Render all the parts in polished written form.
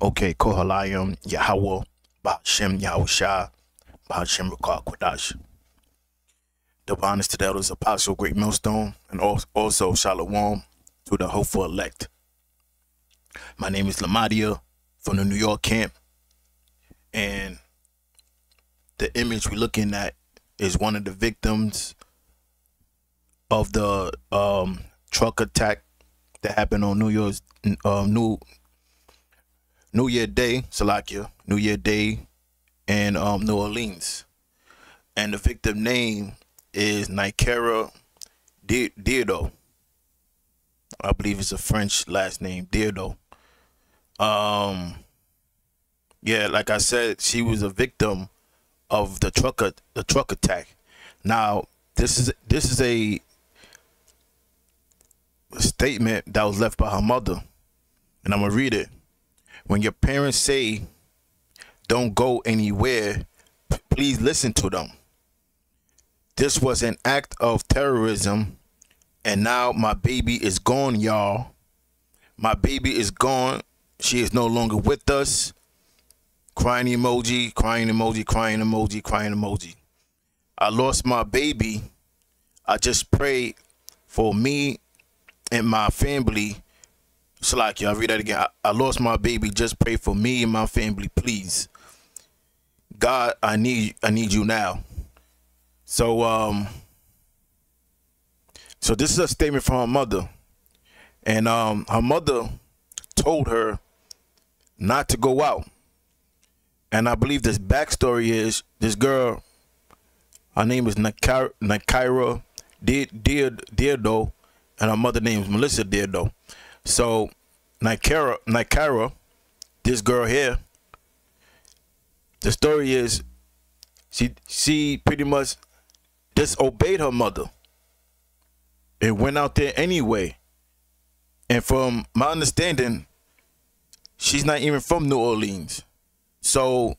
Okay, Kohalayim Yahweh Bahashem Yahushua Bahashem Rakah Kodash. Double honors to the elders, apostle, great millstone, and also shalom to the hopeful elect. My name is Lamadia from the New York camp, and the image we're looking at is one of the victims of the truck attack that happened on New Year Day, Salakia, New Year Day in New Orleans, and the victim name is Nikera Diardo. I believe it's a French last name, Diardo. Yeah, like I said, she was a victim of the truck attack. Now, this is a statement that was left by her mother, and I'm gonna read it. When your parents say don't go anywhere, please listen to them. This was an act of terrorism, and now my baby is gone, y'all. My baby is gone. She is no longer with us. Crying emoji, crying emoji, crying emoji, crying emoji. I lost my baby. I just pray for me and my family. Salaki, I'll read that again. I lost my baby. Just pray for me and my family, please. God, I need you now. So this is a statement from her mother, and her mother told her not to go out. And I believe this backstory is this girl, her name is Nikera Diardo, and her mother name is Melissa Diardo. So Nikera, this girl here, the story is she pretty much disobeyed her mother and went out there anyway. And from my understanding, she's not even from New Orleans. So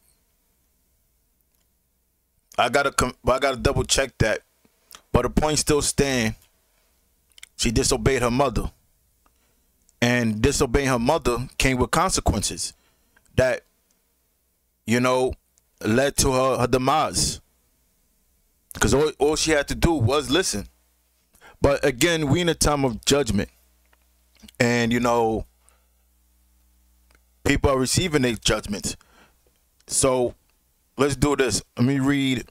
I gotta double check that. But the point still stands. She disobeyed her mother. And disobeying her mother came with consequences that, led to her demise. Because all she had to do was listen. But again, we in a time of judgment. And, people are receiving their judgments. So let's do this. Let me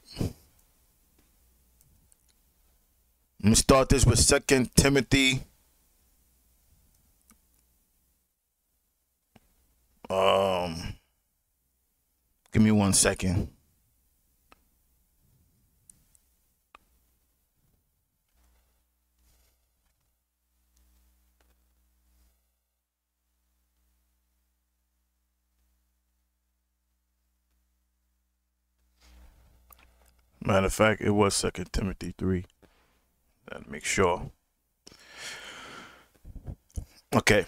start this with 2 Timothy. Give me 1 second. Matter of fact, it was 2 Timothy 3. Let's make sure. Okay.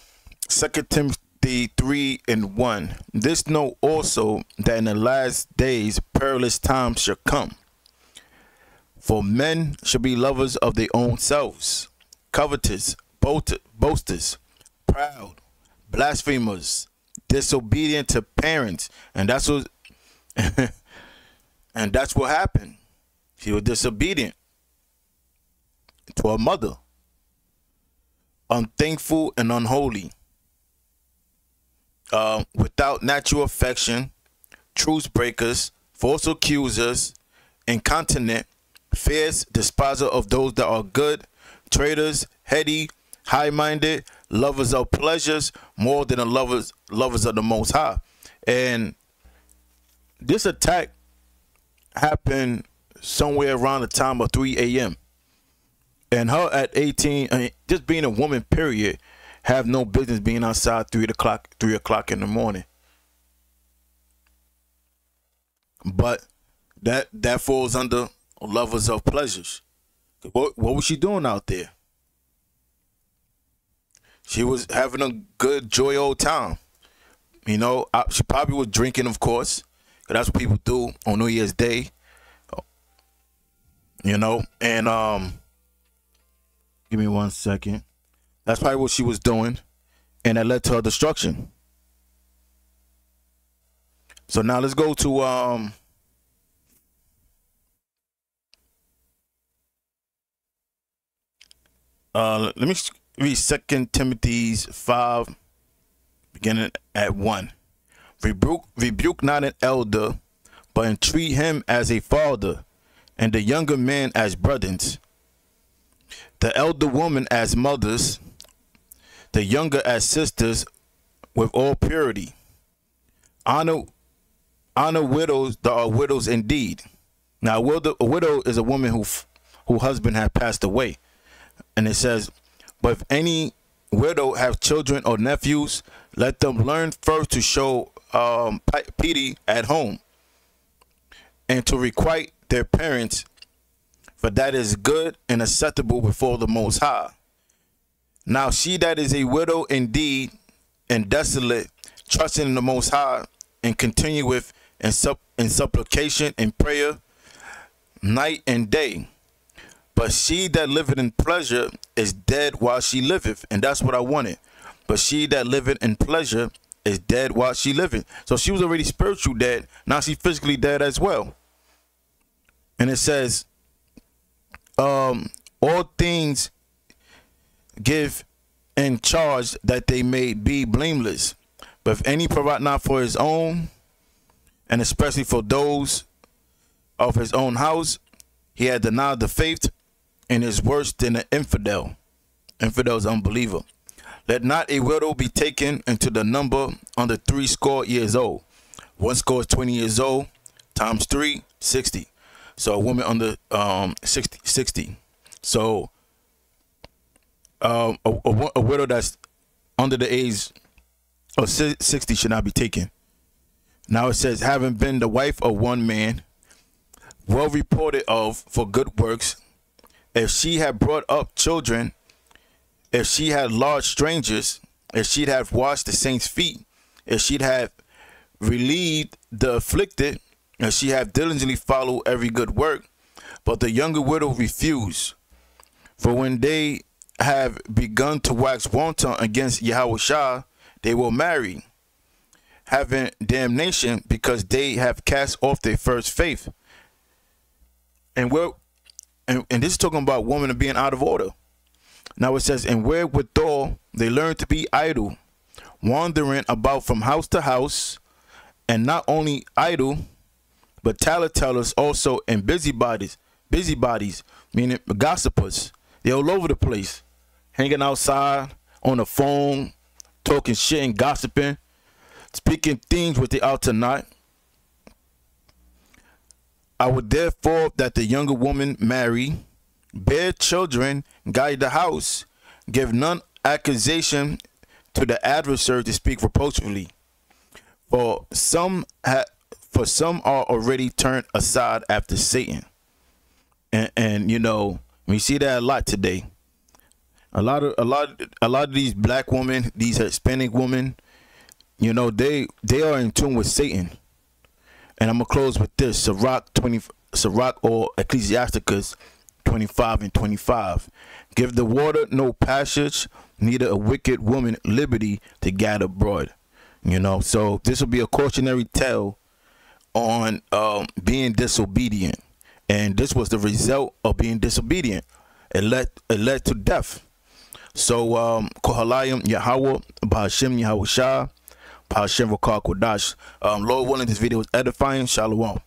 2 Timothy 3 and 1. This know also that in the last days perilous times shall come. For men shall be lovers of their own selves, covetous, boasters, proud, blasphemers, disobedient to parents. And that's what and that's what happened. She was disobedient to her mother, unthankful and unholy, without natural affection, truce breakers, false accusers, incontinent, fierce, despiser of those that are good, traitors, heady, high-minded, lovers of pleasures more than the lovers of the Most High. And this attack happened somewhere around the time of 3 a.m. And her at 18, just being a woman, period, have no business being outside 3 o'clock in the morning. But that falls under lovers of pleasures. What was she doing out there? She was having a good, joy old time. She probably was drinking, of course, because that's what people do on New Year's Day. And give me 1 second. That's probably what she was doing, and that led to her destruction. So now let's go to let me read 2 Timothy 5, beginning at 1. Rebuke not an elder, but entreat him as a father, and the younger man as brothers, the elder woman as mothers, the younger as sisters, with all purity. Honor widows that are widows indeed. Now, a widow is a woman who husband had passed away. And it says, but if any widow have children or nephews, let them learn first to show pity at home, and to requite their parents, for that is good and acceptable before the Most High. Now she that is a widow indeed and desolate, trusting in the Most High, and continue with in supplication and prayer night and day. But she that liveth in pleasure is dead while she liveth. And that's what I wanted. But she that liveth in pleasure is dead while she liveth. So she was already spiritual dead. Now she's physically dead as well. And it says, all things give in charge that they may be blameless. But if any provide not for his own, and especially for those of his own house, he had denied the faith, and is worse than an infidel. Infidel is unbeliever. Let not a widow be taken into the number under 60 years old. 1 is 20 years old, times 3, 60. So a woman under 60. So a widow that's under the age of 60 should not be taken. Now it says, having been the wife of one man, well reported of for good works, if she had brought up children, if she had lodged strangers, if she'd have washed the saints' feet, if she'd have relieved the afflicted, if she have diligently followed every good work. But the younger widow refused. For when they have begun to wax wanton against Yahushua, they will marry, having damnation, because they have cast off their first faith. And this is talking about women being out of order. Now it says, and wherewithal they learn to be idle, wandering about from house to house, and not only idle, but tattletellers also, and busybodies, meaning gossipers. They're all over the place, hanging outside on the phone, talking shit and gossiping, speaking things which they ought to not. I would therefore that the younger woman marry, bear children, guide the house, give none accusation to the adversary to speak reproachfully. For some are already turned aside after Satan. And you know, we see that a lot today. A lot of these black women, these Hispanic women, you know, they are in tune with Satan. And I'm gonna close with this: Sirach or Ecclesiasticus 25 and 25. Give the water no passage, neither a wicked woman liberty to gather broad. You know, so this will be a cautionary tale on being disobedient, and this was the result of being disobedient. It led to death. So Kohalayim Yahweh, Bahashem Yahushua, Bahashem Rakar Kodash. Lord willing, this video is edifying. Shalom.